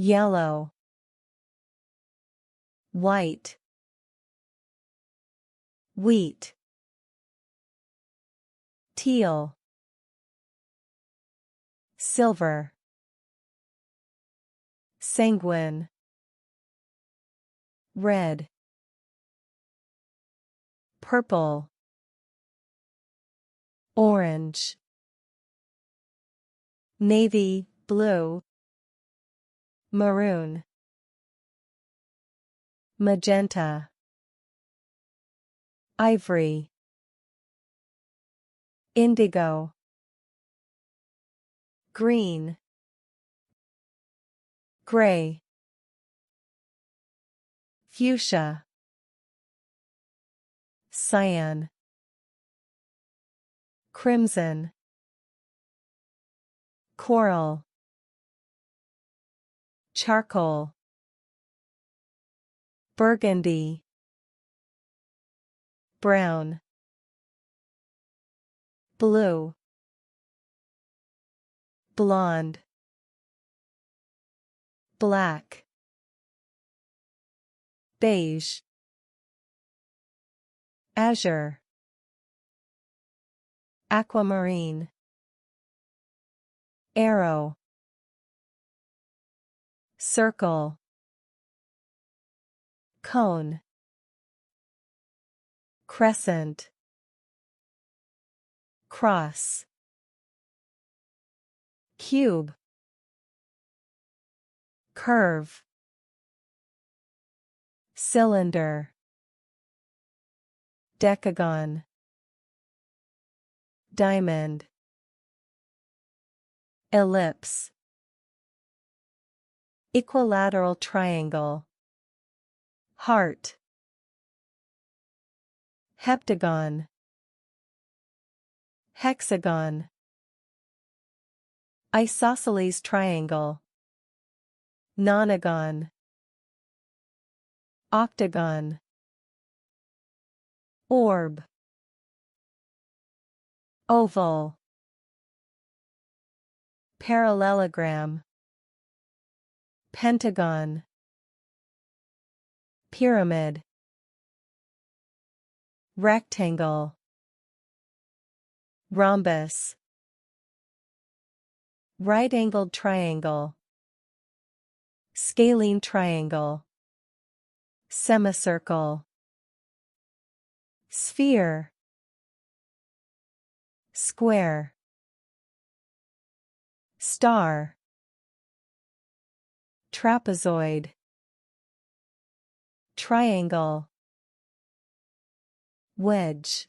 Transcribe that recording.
yellow, white, wheat, teal, silver, sanguine, red, purple, orange, navy blue, maroon, magenta, ivory, indigo, green, gray, fuchsia, cyan, crimson, coral, charcoal, burgundy, brown, blue, blonde, black, beige, azure, aquamarine, arrow, circle, cone, crescent, cross, cube, curve, cylinder, decagon, diamond, ellipse, equilateral triangle, heart, heptagon, hexagon, isosceles triangle, nonagon, octagon, orb, oval, parallelogram, pentagon, pyramid, rectangle, rhombus, right-angled triangle, scalene triangle, semicircle, sphere, square, star, trapezoid, triangle, wedge.